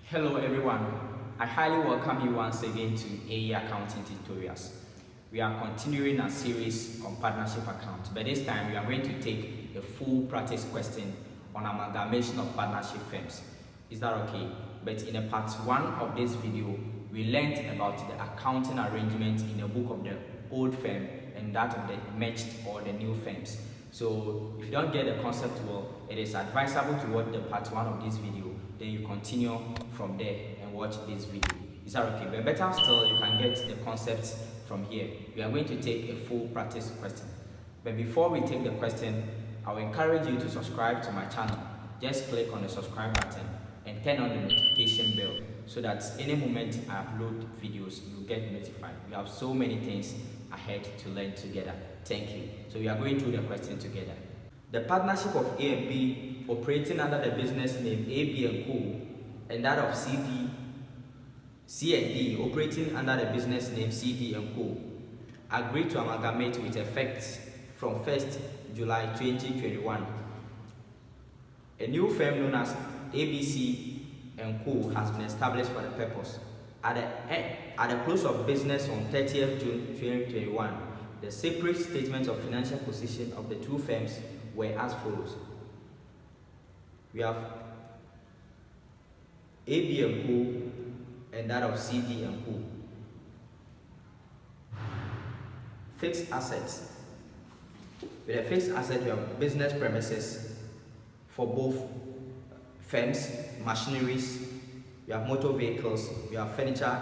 Hello everyone, I highly welcome you once again to AE Accounting Tutorials. We are continuing a series on partnership accounts, but this time we are going to take a full practice question on amalgamation of partnership firms. Is that okay? But in the part 1 of this video, we learned about the accounting arrangement in the book of the old firm and that of the merged or the new firms. So if you don't get the concept well, it is advisable to watch the part 1 of this video, then you continue from there and watch this video. Is that okay? But better still, you can get the concepts from here. We are going to take a full practice question. But before we take the question, I will encourage you to subscribe to my channel. Just click on the subscribe button and turn on the notification bell so that any moment I upload videos, you get notified. We have so many things ahead to learn together. Thank you. So we are going through the question together. The partnership of A and B operating under the business name AB and Co. and that of C and D operating under the business name CD and Co. agreed to amalgamate with effect from 1st July 2021. A new firm known as ABC and Co. has been established for the purpose. At the close of business on 30th June 2021, the separate statements of financial position of the two firms were as follows. We have AB and Co. and that of CD and Co. Fixed assets. With a fixed asset, we have business premises for both firms, machineries, we have motor vehicles, we have furniture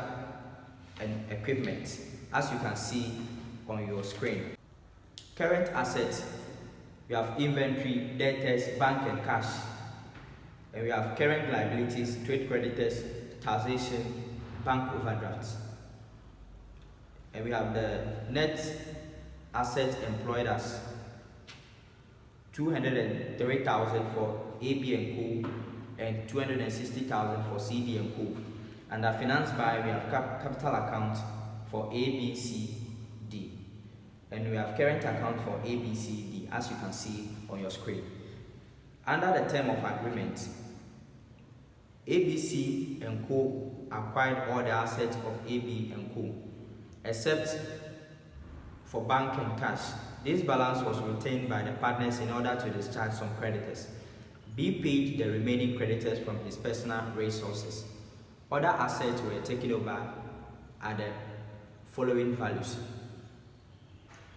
and equipment, as you can see on your screen. Current assets, we have inventory, debtors, bank and cash, and we have current liabilities, trade creditors, taxation, bank overdrafts. And we have the net assets employed as 203,000 for AB and Co. and 260,000 for CD and Co. And are financed by, we have capital account for ABCD. And we have current account for ABCD, as you can see on your screen. Under the term of agreement, ABC and Co. acquired all the assets of AB and Co. except for bank and cash. This balance was retained by the partners in order to discharge some creditors. B paid the remaining creditors from his personal resources. Other assets were taken over at the following values.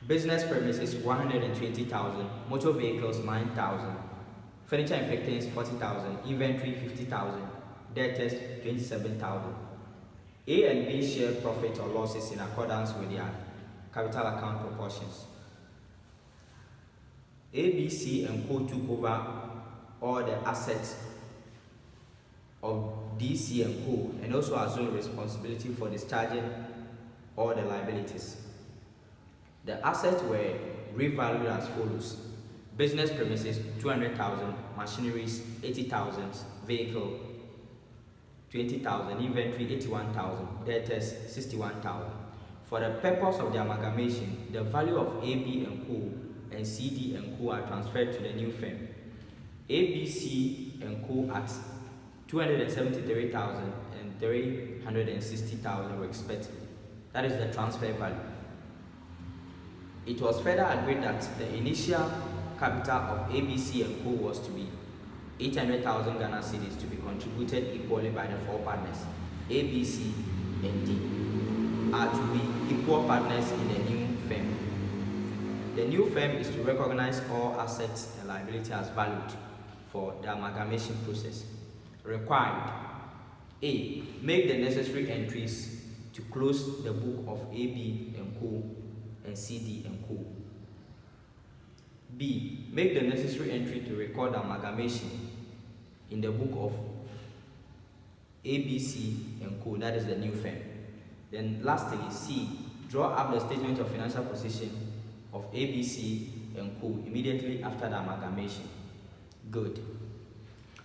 Business premises 120,000, motor vehicles 9,000, furniture and fittings 40,000, inventory 50,000, debtors 27,000. A and B shared profit or losses in accordance with their capital account proportions. ABC and Co. took over all the assets of DC and Co. and also assumed responsibility for discharging all the liabilities. The assets were revalued as follows. Business premises 200,000, machineries 80,000, vehicle 20,000, inventory 81,000, debtors 61,000. For the purpose of the amalgamation, the value of AB and Co. and CD and Co. are transferred to the new firm. ABC and Co. at 273,000 and 360,000 respectively. That is the transfer value. It was further agreed that the initial capital of ABC and Co. was to be 800,000 Ghana cedis to be contributed equally by the four partners. A, B, C, and D are to be equal partners in the new firm. The new firm is to recognize all assets and liabilities as valued for the amalgamation process. Required: A. Make the necessary entries to close the book of AB and Co. and CD and Co. B. Make the necessary entry to record the amalgamation in the book of ABC and Co. That is the new firm. Then lastly, C. Draw up the statement of financial position of ABC and Co. immediately after the amalgamation. Good.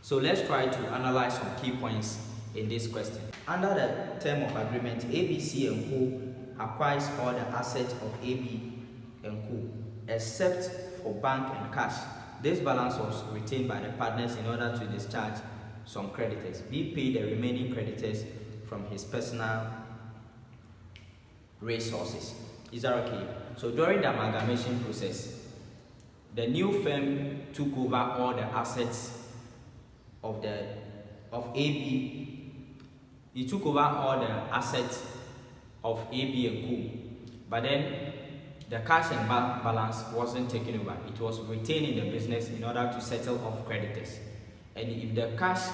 So let's try to analyze some key points in this question. Under the term of agreement, ABC and Co. acquires all the assets of AB and Co. except for bank and cash. This balance was retained by the partners in order to discharge some creditors. B paid the remaining creditors from his personal resources. Is that okay? So during the amalgamation process, the new firm took over all the assets of AB. He took over all the assets of AB and Co. But then the cash and bank balance wasn't taken over. It was retained in the business in order to settle off creditors. And if the cash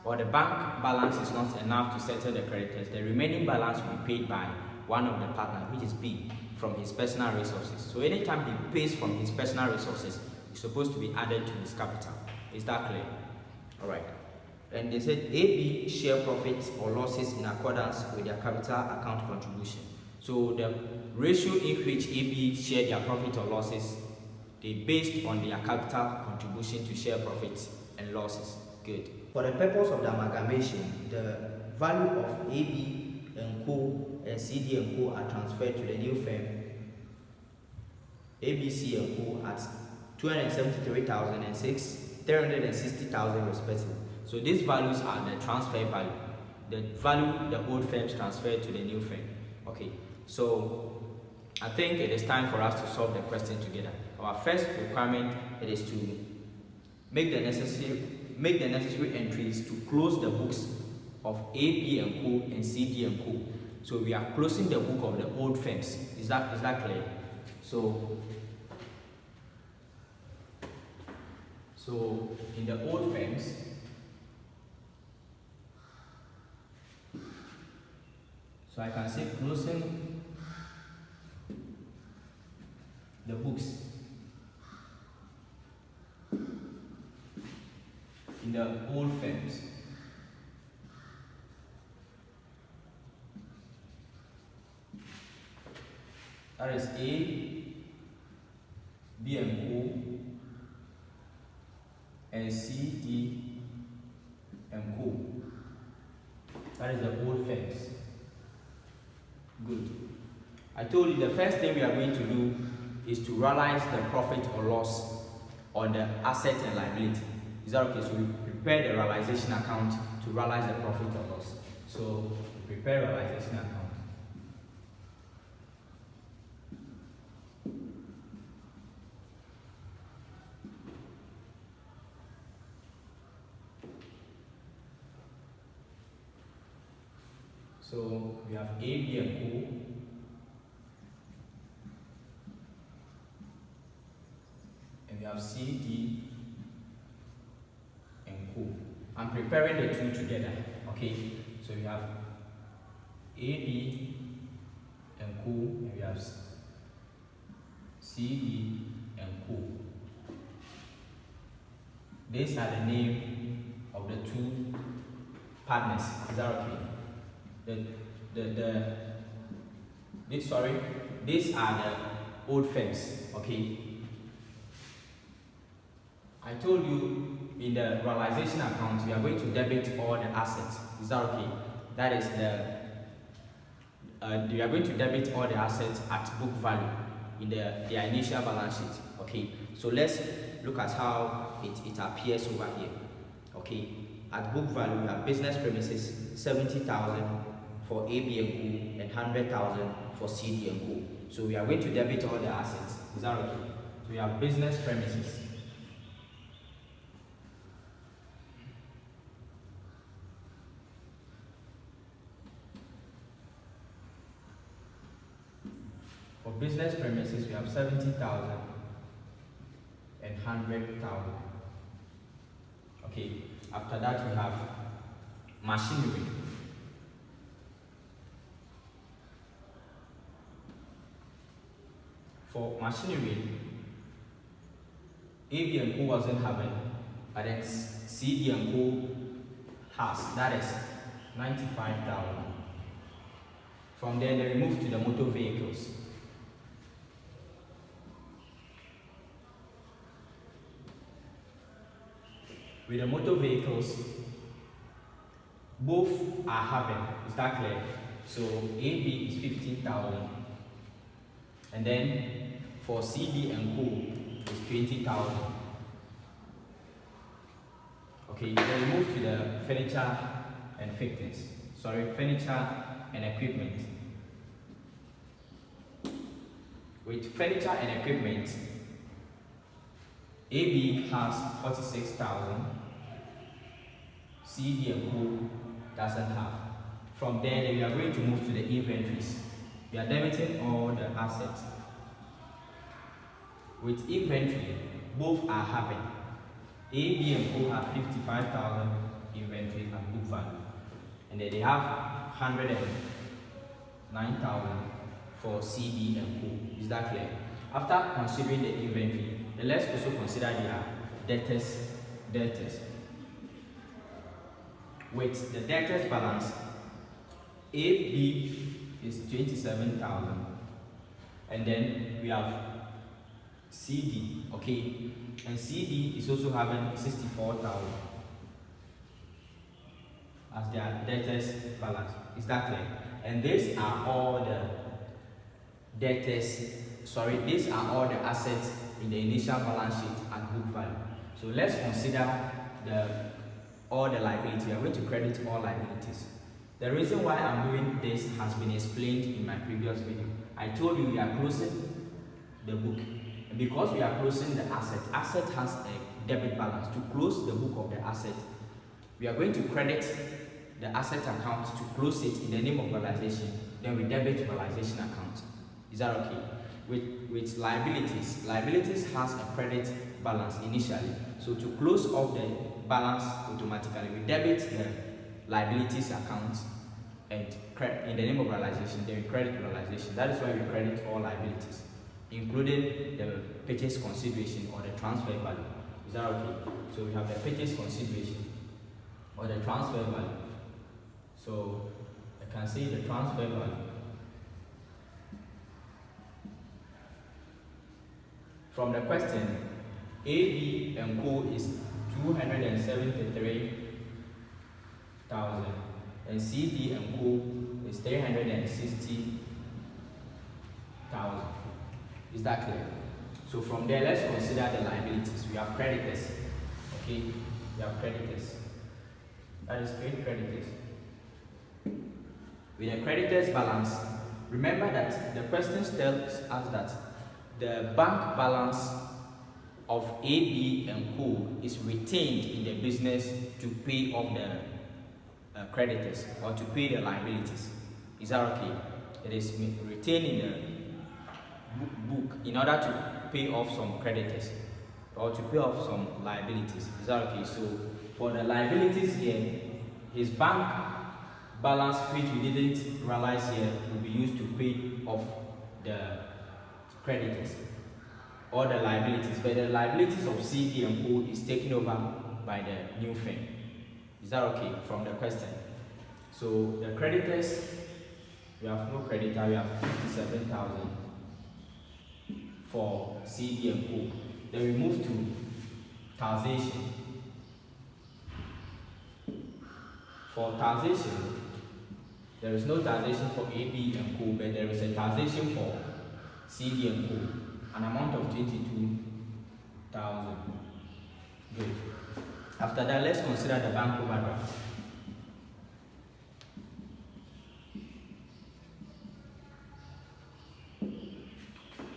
or the bank balance is not enough to settle the creditors, the remaining balance will be paid by one of the partners, which is B, from his personal resources. So anytime he pays from his personal resources, it's supposed to be added to his capital. Is that clear? Alright. And they said AB share profits or losses in accordance with their capital account contribution. So the ratio in which AB shared their profit or losses, they based on their capital contribution to share profits and losses. Good. For the purpose of the amalgamation, the value of AB and Co and CD and Co are transferred to the new firm ABC and Co at 273,000 and 360,000 respectively. So these values are the transfer value. The value the old firms transferred to the new firm. Okay. So I think it is time for us to solve the question together. Our first requirement is to make the necessary entries to close the books of AB and Co and CD and Co. So we are closing the book of the old firms. Is that clear? So in the old firms, so I can say closing the books in the old firms. That is A, B and Co, and C, D and Co. That is the old firms. Good. I told you the first thing we are going to do is to realize the profit or loss on the asset and liability. Is that okay? So we prepare the realization account to realize the profit or loss. So we prepare realization account. So we have A, B and Co. And we have C, D and Co. I'm preparing the two together. Okay. So we have A, B and Co. And we have C, D and Co. These are the name of the two partners. Is that okay? These are the old firms. Okay. I told you in the realization account we are going to debit all the assets. Is that okay? That is we are going to debit all the assets at book value in their initial balance sheet. Okay. So let's look at how it appears over here. Okay. At book value we have business premises 70,000 for AB and Co and 100,000 for CD and Co. So we are going to debit all the assets. Is that okay? So we have business premises. For business premises we have 70,000 and 100,000. Okay. After that we have machinery. For machinery, AB and Co wasn't having, but then CD and Co has. That is 95,000. From there, they move to the motor vehicles. With the motor vehicles, both are having. Is that clear? So AB is 15,000. And then for CD and Co is 20,000. Okay. Okay, then we move to the furniture and fittings. Furniture and equipment. With furniture and equipment, AB has 46,000. CD and Co doesn't have. From there, then we are going to move to the inventories. We are debiting all the assets. With inventory, both are having. AB and Co have 55,000 inventory and book value. And then they have 109,000 for CD and Co. Is that clear? After considering the inventory, then let's also consider their debtors. With the debtors balance, AB is 27,000, and then we have CD, okay, and CD is also having 64,000 as their debtors balance. Is that clear? And these are all the these are all the assets in the initial balance sheet and book value. So let's consider all the liabilities. We are going to credit all liabilities. The reason why I'm doing this has been explained in my previous video. I told you we are closing the book. And because we are closing the asset has a debit balance. To close the book of the asset, we are going to credit the asset account to close it in the name of realization. Then we debit realization account. Is that okay? With liabilities has a credit balance initially. So to close off the balance automatically, we debit the liabilities account and in the name of realization, then we credit realization. That is why we credit all liabilities, including the purchase consideration or the transfer value. Is that okay? So we have the purchase consideration or the transfer value. So I can say the transfer value. From the question, AB and Co is 273,000 and CD and Co is 360,000. Is that clear? So from there, let's consider the liabilities. We have creditors. Okay, we have creditors. That is trade creditors. With the creditors balance, remember that the question tells us that the bank balance of AB and Co is retained in the business to pay off the creditors or to pay the liabilities. Is that okay? It is retained in the book in order to pay off some creditors or to pay off some liabilities. Is that okay? So for the liabilities here, his bank balance, which we didn't realize here, will be used to pay off the creditors or the liabilities, but the liabilities of CD and Co is taken over by the new firm. Is that okay from the question? So the creditors, we have no creditor, we have 57,000 for CD and Co. Then we move to taxation. For taxation, there is no taxation for AB and Co, but there is a taxation for CD and Co, an amount of 22,000. Good. After that, let's consider the bank overdraft.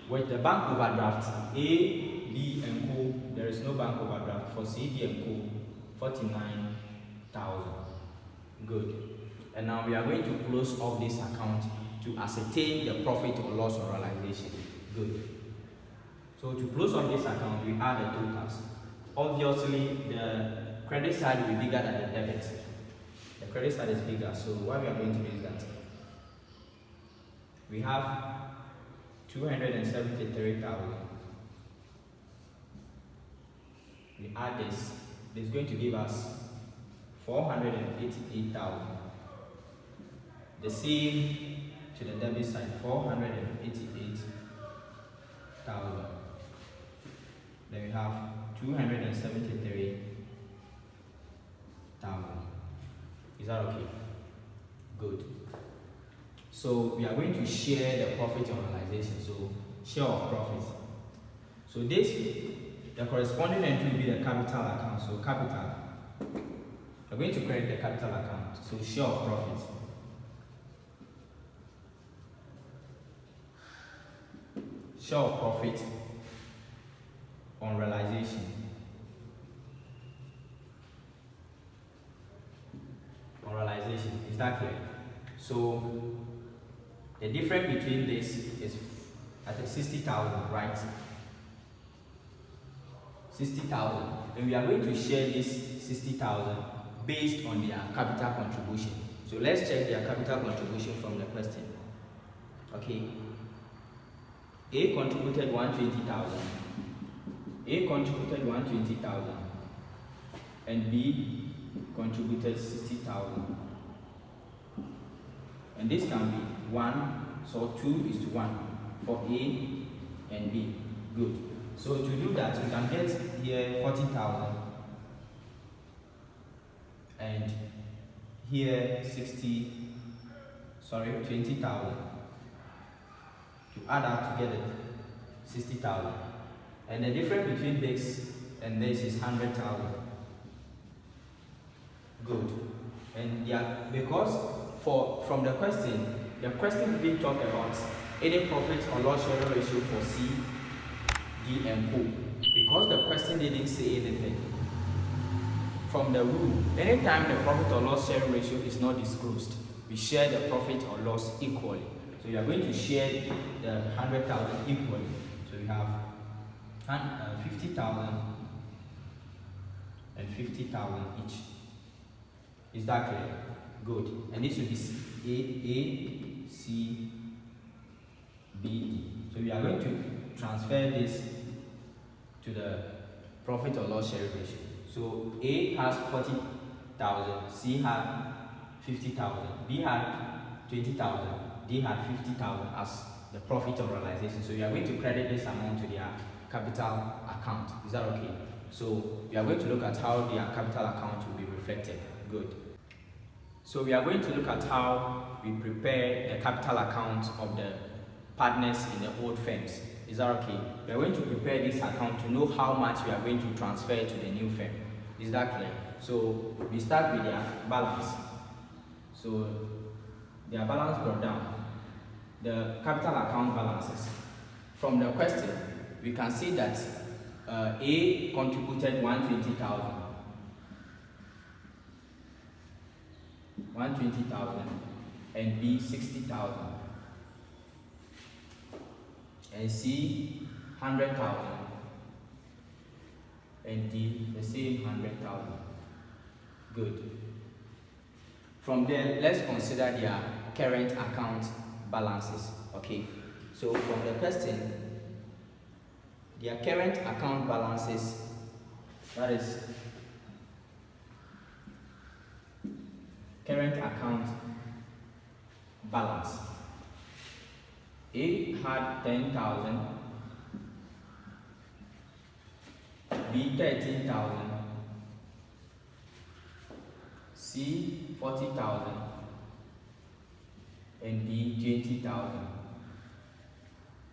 With the bank overdraft, A, B, and Co, there is no bank overdraft. For CD and Co, 49,000. Good. And now we are going to close off this account to ascertain the profit or loss or realization. Good. So to close off this account, we add the totals. Obviously, the credit side will be bigger than the debit. The credit side is bigger, so what we are going to do is that we have 273,000. We add this. This is going to give us 488,000. The same to the debit side, 488,000. Then we have 273,000. Is that okay? Good. So we are going to share the profit on realization. So share of profit. So this, the corresponding entry will be the capital account. So capital, We're going to credit the capital account. So share of profit. Share of profit on realization. On realization. Is that clear? So the difference between this is at 60,000, right? 60,000. And we are going to share this 60,000 based on their capital contribution. So let's check their capital contribution from the question. Okay. A contributed 120,000. A contributed 120,000. And B contributed 60,000. And this can be 1, so 2:1 for A and B. Good. So to do that, we can get here 40,000 and here 20,000. To add up together 60,000. And the difference between this and this is 100,000. Good. And yeah, because from the question didn't talk about any profit or loss sharing ratio for C, D, and O. Because the question didn't say anything. From the rule, anytime the profit or loss sharing ratio is not disclosed, we share the profit or loss equally. So we are going to share the 100,000 equally. So we have 50,000 and 50,000 each. Is that clear? Good. And this will be A, C, B, D. So we are going to transfer this to the profit or loss sharing ratio. So A has 40,000, C had 50,000, B had 20,000, D had 50,000 as the profit on realization. So we are going to credit this amount to their capital account. Is that okay? So we are going to look at how their capital account will be reflected. Good. So we are going to look at how we prepare the capital account of the partners in the old firms. Is that okay? We are going to prepare this account to know how much we are going to transfer to the new firm. Is that clear? So we start with their balance. So their balance brought down. The capital account balances. From the question, we can see that A contributed 120,000. 120,000 and B 60,000 and C 100,000 and D the same 100,000. Good. From there, let's consider their current account balances. Okay. So from the question, their current account balances, that is current account balance. A had 10,000, B 13,000, C 40,000, and D 20,000.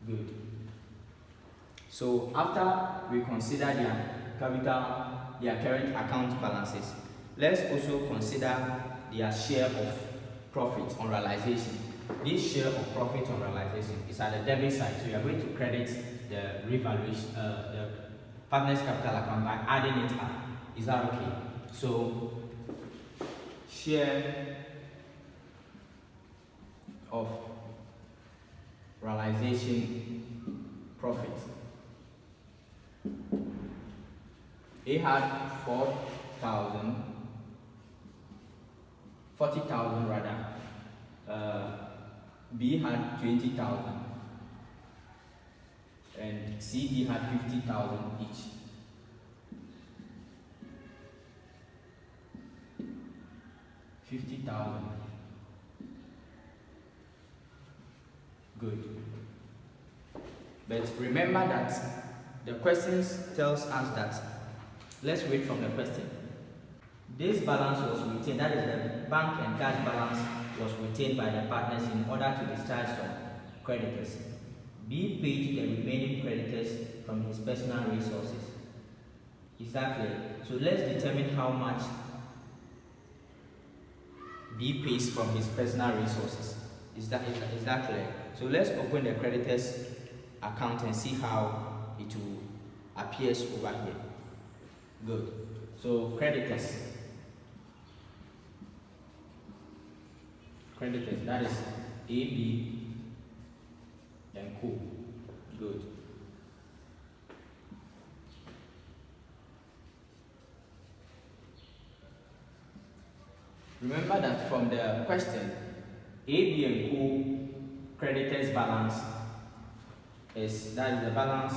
Good. So after we consider their current account balances, let's also consider their share of profit on realization. This share of profit on realization is at the debit side, so you are going to credit the revaluation, the partner's capital account by adding it up. Is that okay? So share of realization profit. A had 40,000 rather. B had 20,000 and C had 50,000 each. 50,000. Good. But remember that the questions tells us that, let's read from the question. This balance was retained, that is the bank and cash balance was retained by the partners in order to discharge some creditors. B paid the remaining creditors from his personal resources. Is that clear? So let's determine how much B pays from his personal resources. Is that clear? So let's open the creditors account and see how it will appears over here. Good. So creditors, that is A, B, and co. Good. Remember that from the question, A, B, and co creditors balance is, that is the balance,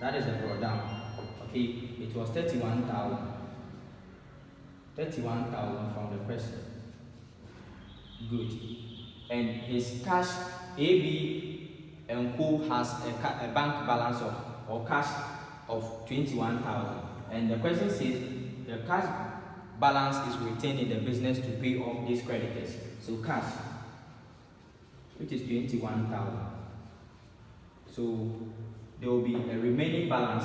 that is the drawdown. Okay, it was 31,000 from the question. Good. And his cash, A, B, and co has a bank balance of, or cash of 21,000. And the question says the cash balance is retained in the business to pay off these creditors. So cash, which is 21,000. So there will be a remaining balance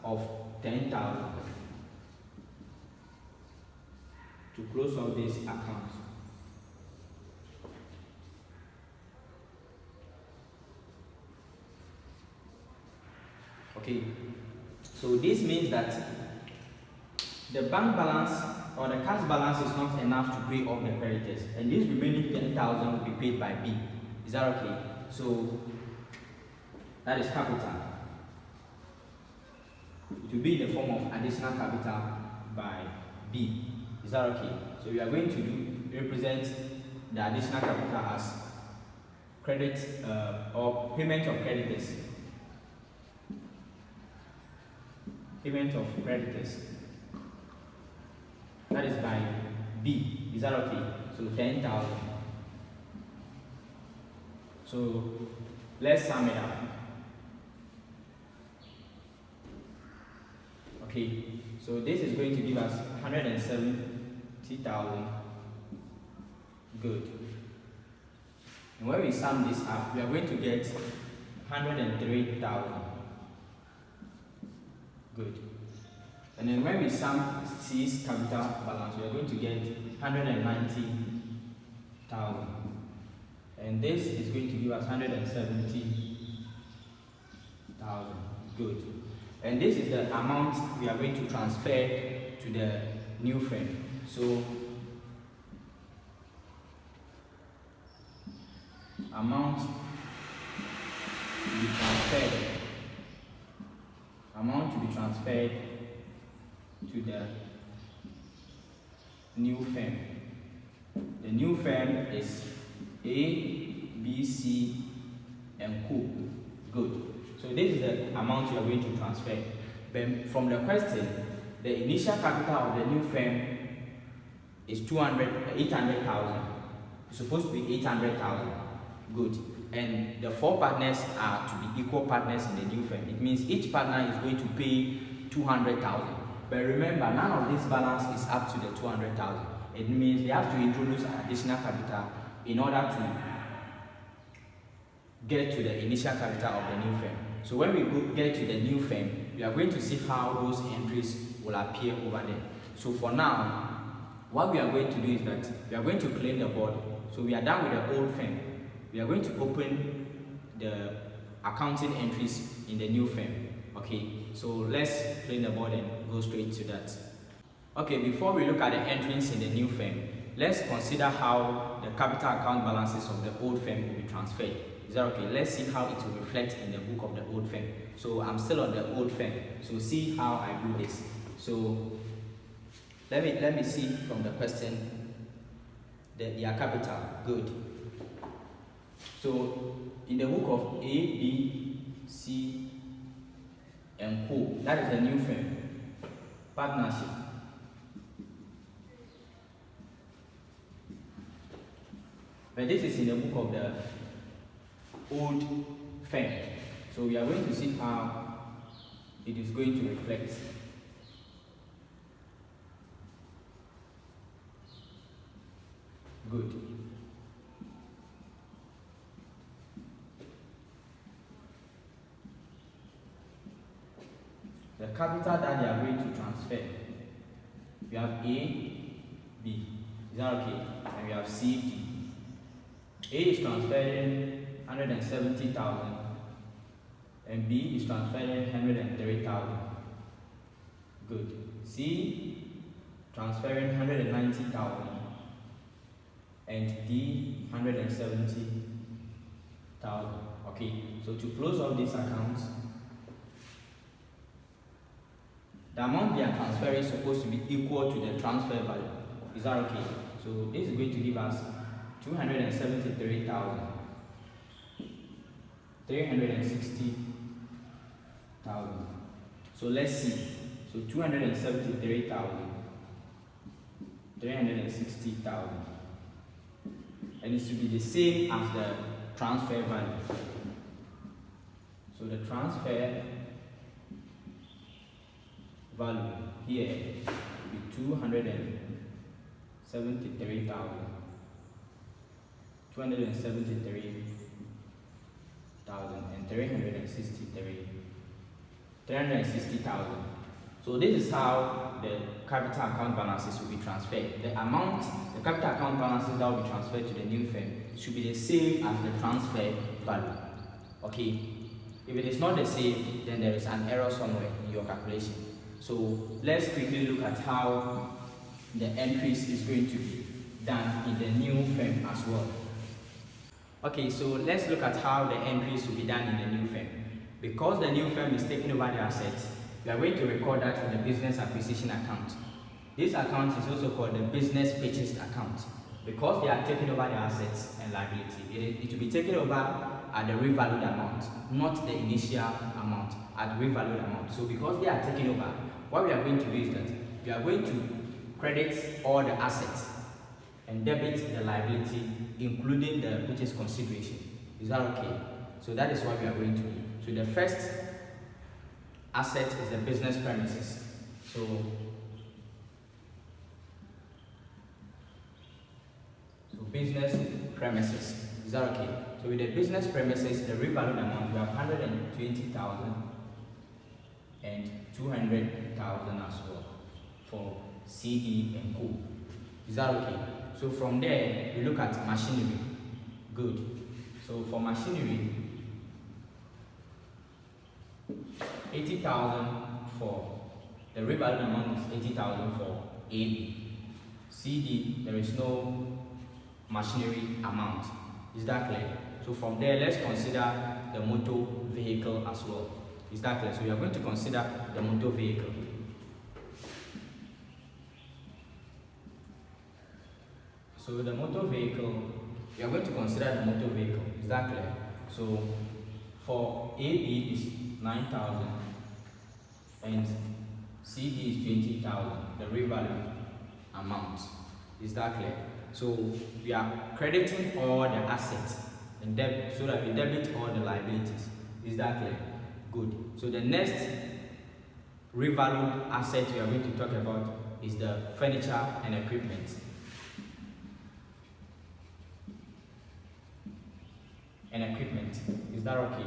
of 10,000 to close off this account. Okay, so this means that the bank balance or the cash balance is not enough to pay off the creditors, and this remaining 10,000 will be paid by B. Is that okay? So that is capital. It will be in the form of additional capital by B. Is that okay? So we are going to represent the additional capital as credit or payment of creditors. Payment of creditors. That is by B. Is that okay? So 10,000. So let's sum it up. Okay, so this is going to give us 170,000. Good. And when we sum this up, we are going to get 103,000. Good. And then when we sum C's capital balance, we are going to get 190,000. And this is going to give us 170,000. Good. And this is the amount we are going to transfer to the new firm. So amount to be transferred to the new firm. The new firm is A, B, C, and co. Good. So this is the amount you are going to transfer. But from the question, the initial capital of the new firm is 800,000. It's supposed to be 800,000. Good. And the 4 partners are to be equal partners in the new firm. It means each partner is going to pay 200,000. But remember, none of this balance is up to the 200,000. It means they have to introduce additional capital in order to get to the initial capital of the new firm. So when we get to the new firm, we are going to see how those entries will appear over there. So for now, what we are going to do is that we are going to clean the board. So we are done with the old firm. We are going to open the accounting entries in the new firm. Okay, so let's clean the board and go straight to that. Okay, before we look at the entries in the new firm, let's consider how the capital account balances of the old firm will be transferred. Is that okay? Let's see how it will reflect in the book of the old firm. So I'm still on the old firm. So see how I do this. So let me see from the question their capital. Good. So in the book of A, B, C, and co, that is the new firm. Partnership. But this is in the book of the old firm. So we are going to see how it is going to reflect. Good. the capital that they are going to transfer. We have A, B. Is that okay? And we have C, D. A is transferring 170,000 and B is transferring 103,000. Good. C transferring 190,000 and D 170,000. Okay, so to close off these accounts, the amount they are transferring is supposed to be equal to the transfer value. Is that okay? So this is going to give us 273,360,000. So let's see. So 273,360,000. And it should be the same as the transfer value. So the transfer value here will be 360,000. So this is how the capital account balances will be transferred. The capital account balances that will be transferred to the new firm should be the same as the transfer value. Okay, if it is not the same, then there is an error somewhere in your calculation. So let's quickly look at how the entries is going to be done in the new firm as well. Okay, so let's look at how the entries will be done in the new firm. Because the new firm is taking over the assets, we are going to record that in the business acquisition account. This account is also called the business purchase account. Because they are taking over the assets and liability, it will be taken over at the revalued amount, not the initial amount, at the revalued amount. So because they are taking over, what we are going to do is that we are going to credit all the assets and debit the liability, including the purchase consideration. Is that okay? So that is what we are going to do. So the first asset is the business premises. So business premises. Is that okay? So with the business premises, the revalued amount, we have 120,000 and 200,000 as well for CD and Co. Is that okay? So from there, we look at machinery. Good. So for machinery, 80,000 for the revalued amount is 80,000 for AB. CD, there is no machinery amount. Is that clear? So from there, let's consider the motor vehicle as well. Is that clear? So we are going to consider the motor vehicle. So the motor vehicle, we are going to consider the motor vehicle. Is that clear? So for AB is 9,000 and CD is 20,000, the revalued amount. Is that clear? So we are crediting all the assets and debit so that we debit all the liabilities. Is that clear? Good. So the next revalued asset we are going to talk about is the furniture and equipment. Is that okay?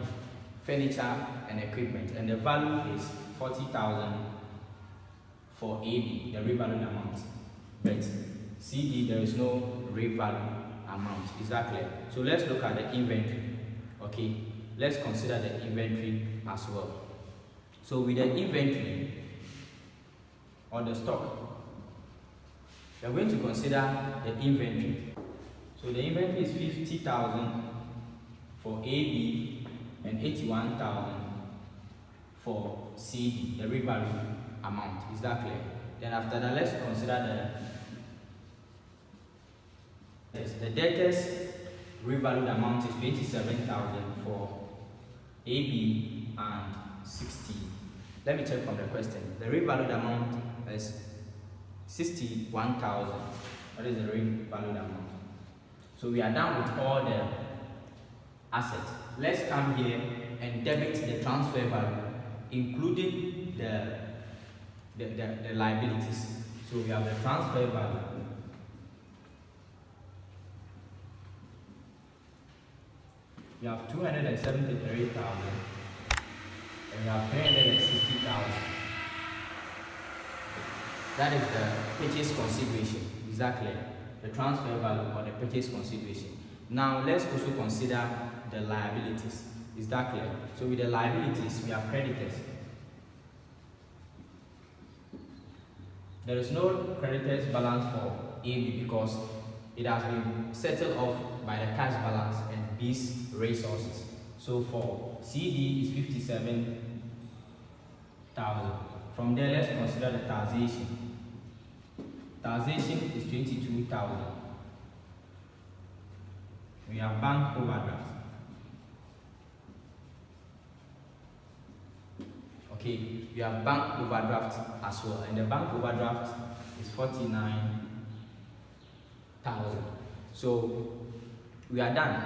Furniture and equipment, and the value is 40,000 for AB, the revalued amount. But CD, there is no revalue amount. Is that clear? So let's look at the inventory. Okay, let's consider the inventory as well. So with the inventory or the stock, we are going to consider the inventory. So the inventory is 50,000 for AB and 81,000 for CD, the revalue amount. Is that clear? Then after that, let's consider the debtors revalued amount is 27,000 for AB and 60. Let me check from the question. The revalued amount is 61,000. What is the revalued amount? So we are done with all the assets. Let's come here and debit the transfer value, including the liabilities. So we have the transfer value. We have 273,000 and we have 360,000. That is the purchase consideration. Exactly. The transfer value or the purchase consideration. Now let's also consider the liabilities. Is that clear? So with the liabilities, we have creditors. There is no creditors balance for AB because it has been settled off by the cash balance and B's resources. So for CD is 57,000. From there, let's consider the taxation. Taxation is 22,000. We have bank overdraft. Okay, we have bank overdraft as well, and the bank overdraft is 49,000. So we are done.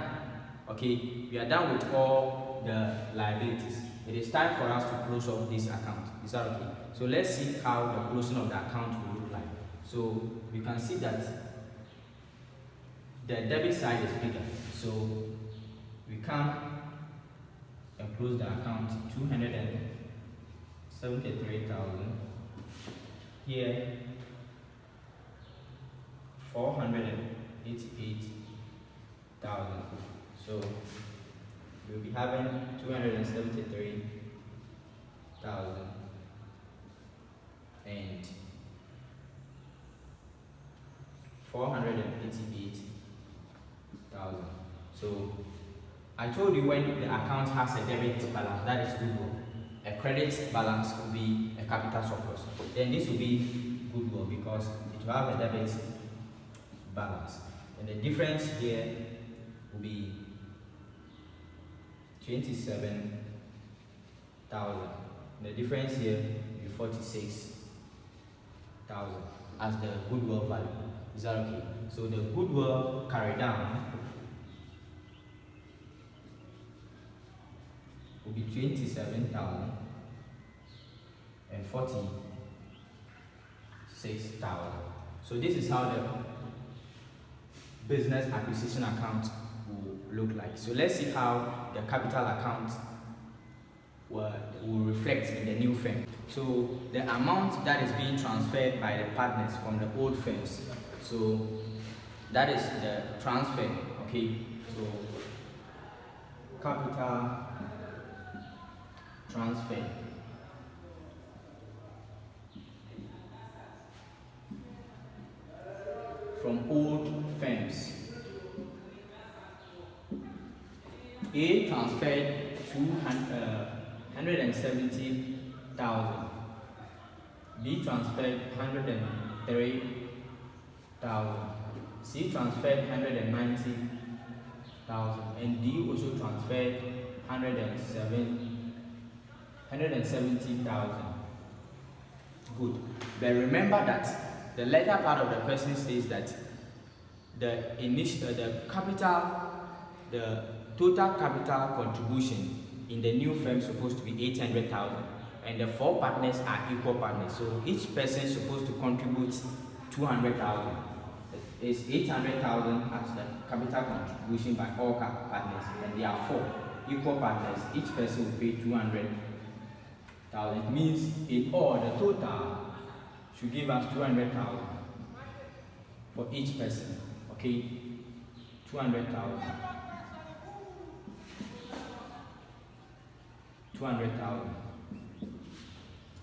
Okay, we are done with all the liabilities. It is time for us to close off this account. Is that okay? So let's see how the closing of the account will look like. So we can see that the debit side is bigger. So we come and close the account 273,000. Here 488,000. So we'll be having 273,000 and 488,000. So I told you when the account has a debit balance, that is goodwill. A credit balance will be a capital surplus. Then this will be goodwill because it will have a debit balance. And the difference here will be 27,000. The difference here will be 46,000 as the goodwill value. Is that okay? So the goodwill carried down will be 27,000 and 46,000. So this is how the business acquisition account will look like. So let's see how the capital account will reflect in the new firm. So the amount that is being transferred by the partners from the old firms. So that is the transfer. Okay. So capital transfer from old firms. A transferred 170,000. B transferred 103,000. C transferred 190,000, and D also transferred 170,000. Good. But remember that the latter part of the question says that the total capital contribution in the new firm is supposed to be 800,000, and the four partners are equal partners. So each person is supposed to contribute 200,000. It's 800,000 as the capital contribution by all partners, and there are four equal partners. Each person will pay 200,000. It means in all the total should give us 200,000 for each person. Okay, 200,000. 200,000.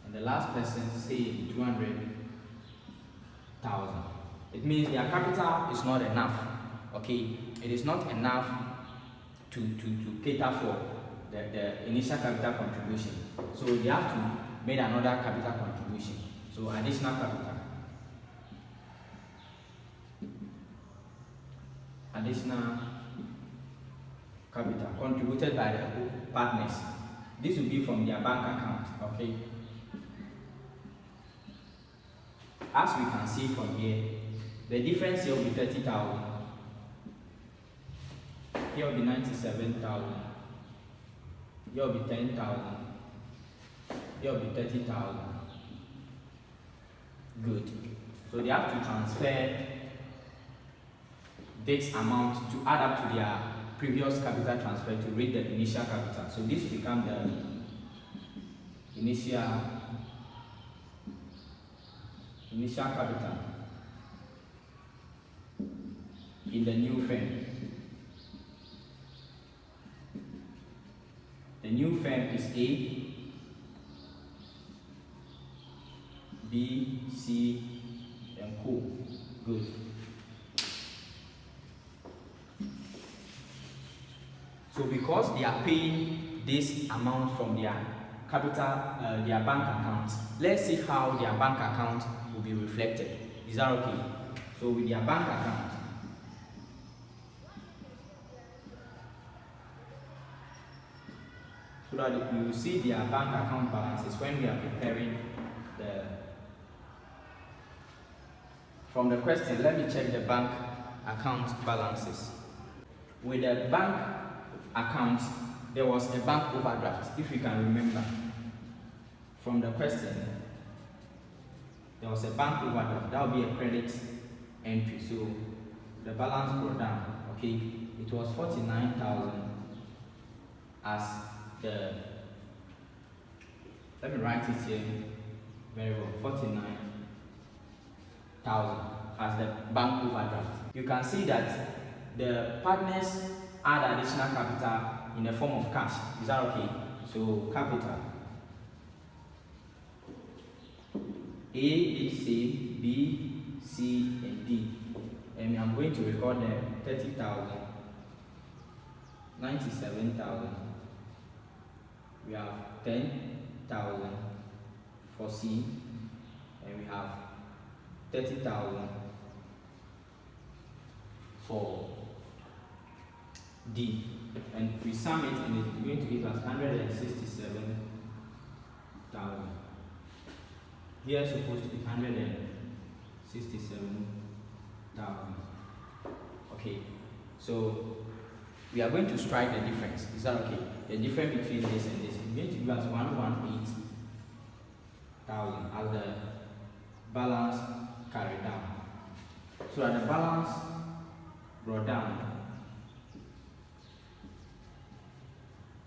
And the last person saying 200,000. It means their capital is not enough. Okay, it is not enough to cater for the initial capital contribution. So they have to make another capital contribution. So additional capital. Additional capital contributed by the partners. This will be from their bank account. Okay. As we can see from here, the difference here will be 30,000. Here will be 97,000. Here will be 10,000. Here will be 30,000. Good. So they have to transfer this amount to add up to their previous capital transfer to reach the initial capital. So this will become the initial initial capital in the new firm. The new firm is A, B, C, and Co. Good. So because they are paying this amount from their capital, their bank account, let's see how their bank account will be reflected. Is that okay? So with their bank account, so that you will see their bank account balances when we are preparing the. From the question, let me check the bank account balances. With the bank account, there was a bank overdraft, if you can remember. From the question, there was a bank overdraft. That will be a credit entry. So the balance brought down. Okay, it was 49,000 as the. Let me write it here very well. 49,000 as the bank overdraft. You can see that the partners add additional capital in the form of cash. Is that okay? So capital A, B, C, B, C, and D. And I'm going to record them 30,000, 97,000. We have 10,000 for C, and we have 30,000 for D, and we sum it, and it's going to give us 167,000. Here is supposed to be 167,000. Okay, so we are going to strike the difference. Is that okay? The difference between this and this is going to give us 118,000 as the balance carried down. So that the balance brought down.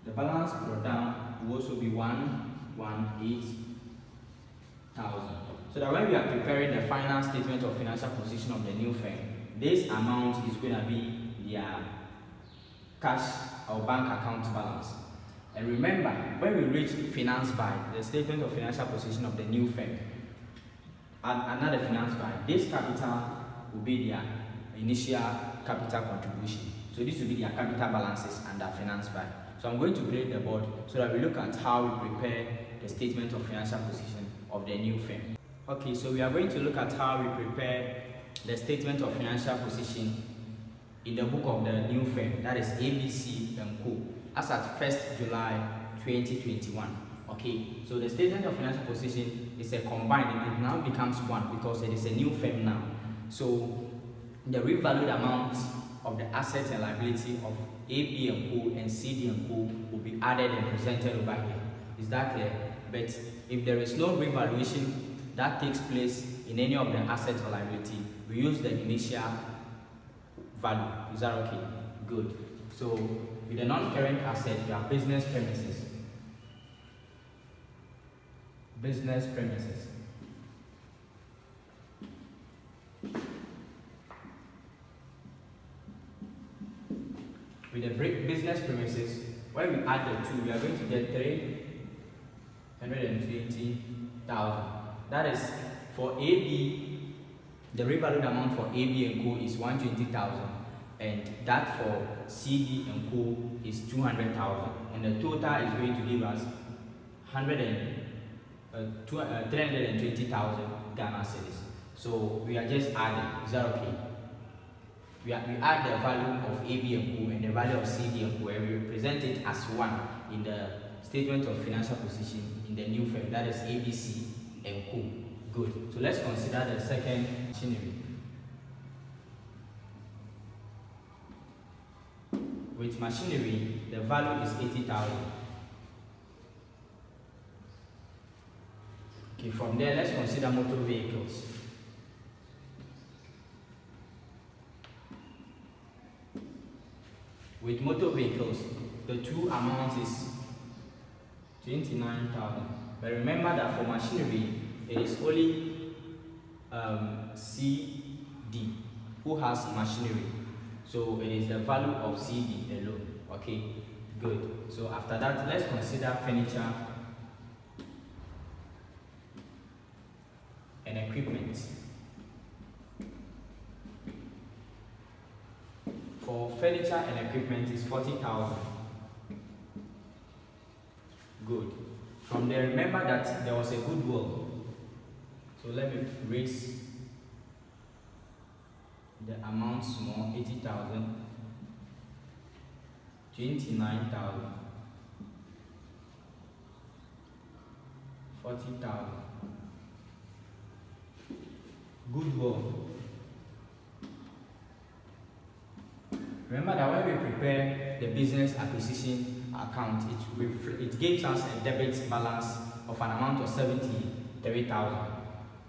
The balance brought down will also be 118,000. So that when we are preparing the final statement of financial position of the new firm, this amount is going to be their cash or bank account balance. And remember, when we reach finance by, the statement of financial position of the new firm, another finance by, this capital will be their initial capital contribution. So this will be their capital balances under finance by. So I'm going to create the board so that we look at how we prepare the statement of financial position of the new firm. Okay, so we are going to look at how we prepare the statement of financial position in the book of the new firm, that is ABC and Co. as at 1st July 2021. Okay, so the statement of financial position is a combined, it now becomes one because it is a new firm now. So the revalued amount of the assets and liability of AB and Co and CD and Co will be added and presented over here. Is that clear? But if there is no revaluation that takes place in any of the assets or liability, we use the initial value. Is that okay? Good. So with the non-current assets, we have business premises. Business premises. With the business premises, when we add the two, we are going to get 320,000. That is for AB, the revalued amount for AB and Co is 120,000, and that for CD and Co is 200,000, and the total is going to give us 320,000 Ghana cedis. So we are just adding. Is that okay? We add the value of AB and Co and the value of CD and Co, and we represent it as one in the statement of financial position in the new firm, that is ABC and Co. Good. So let's consider the second machinery. With machinery, the value is 80,000. Okay, from there, let's consider motor vehicles. With motor vehicles, the two amounts is 29,000. But remember that for machinery, it is only CD, who has machinery. So it is the value of CD alone. Okay, good. So after that, let's consider furniture and equipment. For furniture and equipment is 40,000. Good. From there, remember that there was a goodwill. So let me raise the amount small, 80,000, 29,000, 40,000. Goodwill. Remember that when we prepare the business acquisition account, it gives us a debit balance of an amount of 73,000,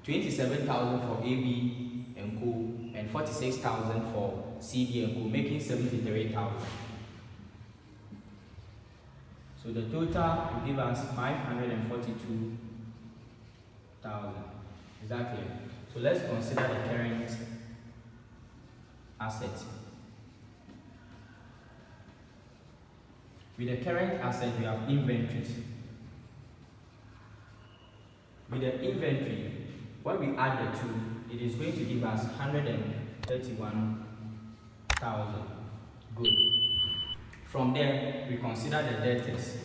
27,000 for AB and Co, and 46,000 for CD and Co, making 73,000. So the total will give us 542,000. Is that clear? So let's consider the current asset. With the current asset, we have inventories. With the inventory, when we add the two, it is going to give us 131,000. Good. From there, we consider the debtors.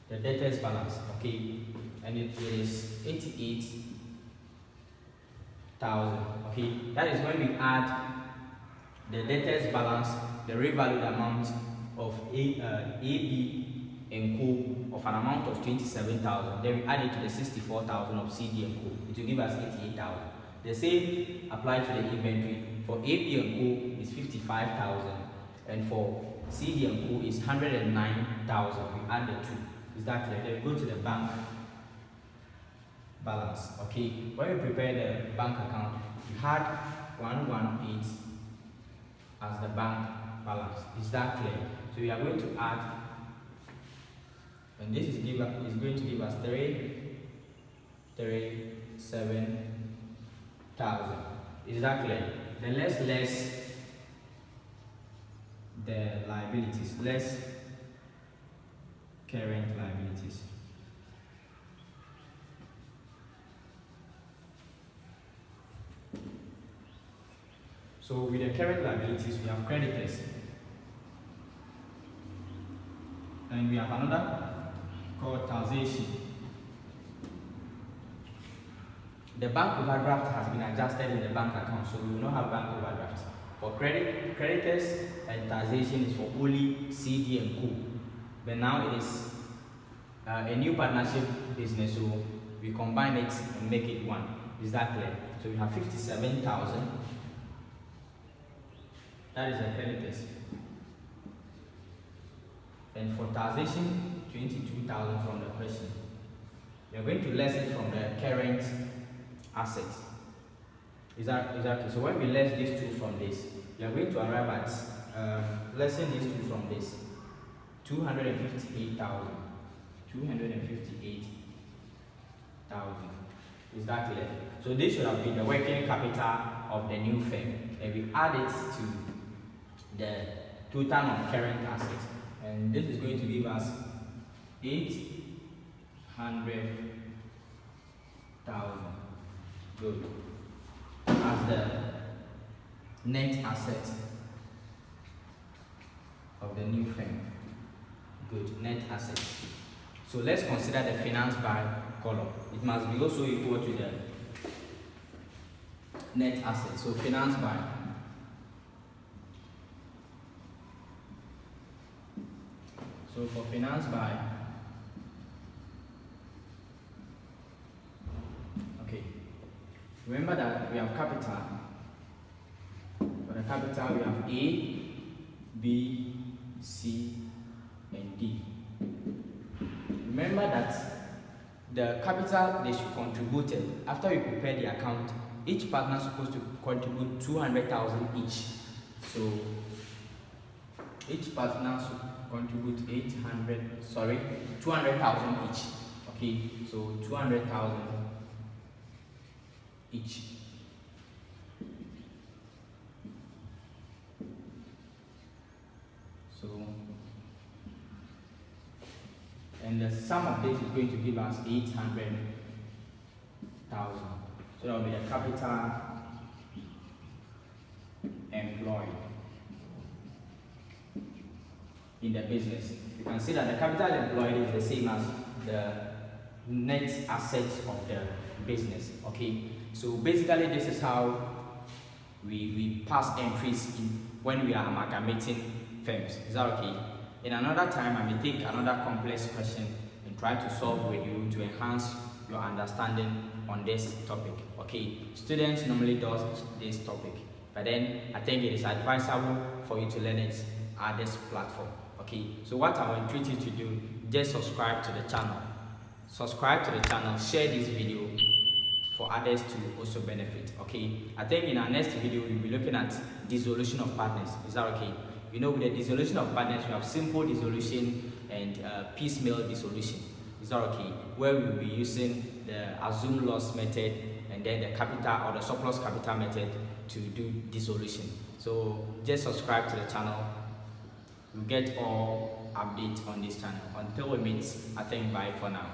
The debtors balance, okay, and it is 88,000. Okay, that is when we add the debtors balance, the revalued amount of AB and Co of an amount of 27,000. Then we add it to the 64,000 of CD and Co. It will give us 88,000. The same applies to the inventory. For AB and Co is 55,000, and for CD and Co is 109,000. We add the two. Is that clear? Then we go to the bank balance. Okay, when we prepare the bank account, we had 118 as the bank balance. Is that clear? So we are going to add, and this is going to give us 37,000. Is that clear? Then let's less the liabilities. Less current liabilities. So with the current liabilities, we have creditors, and we have another called taxation. The bank overdraft has been adjusted in the bank account, so we will not have bank overdraft. For creditors and taxation is for only CD and Co. But now it is a new partnership business, so we combine it and make it one. Is that clear? So we have 57,000. That is the creditors. And for taxation, 22,000 from the question. We are going to less it from the current asset. Is that okay? So when we less these two from this, we are going to arrive at lessing these two from this. 258,000. 258,000. Is that clear? So this should have been the working capital of the new firm, and we add it to the total of current assets, and this is going to give us 800,000. Good. As the net asset of the new firm. Good. Net asset. So let's consider the finance by column. It must be also equal to the net asset. So finance by. So for finance by, okay, remember that we have capital. For the capital we have A, B, C, and D. Remember that the capital they should contribute after we prepare the account. Each partner is supposed to contribute 200,000 each. So each partner should contribute 200,000 each. Okay, so 200,000 each. So, and the sum of this is going to give us 800,000. So that will be the capital employed in the business. You can see that the capital employed is the same as the net assets of the business. Okay, so basically this is how we pass entries in when we are amalgamating firms. Is that okay? In another time, I may take another complex question and try to solve with you to enhance your understanding on this topic. Okay, students normally do this topic, but then I think it is advisable for you to learn it at this platform. Okay, so what I will entreat you to do, just subscribe to the channel. Subscribe to the channel, share this video for others to also benefit. Okay, I think in our next video we'll be looking at dissolution of partners. Is that okay? You know, with the dissolution of partners, we have simple dissolution and piecemeal dissolution. Is that okay? Where we will be using the assumed loss method and then the capital or the surplus capital method to do dissolution. So just subscribe to the channel. You get all updates on this channel. Until we meet, I think bye for now.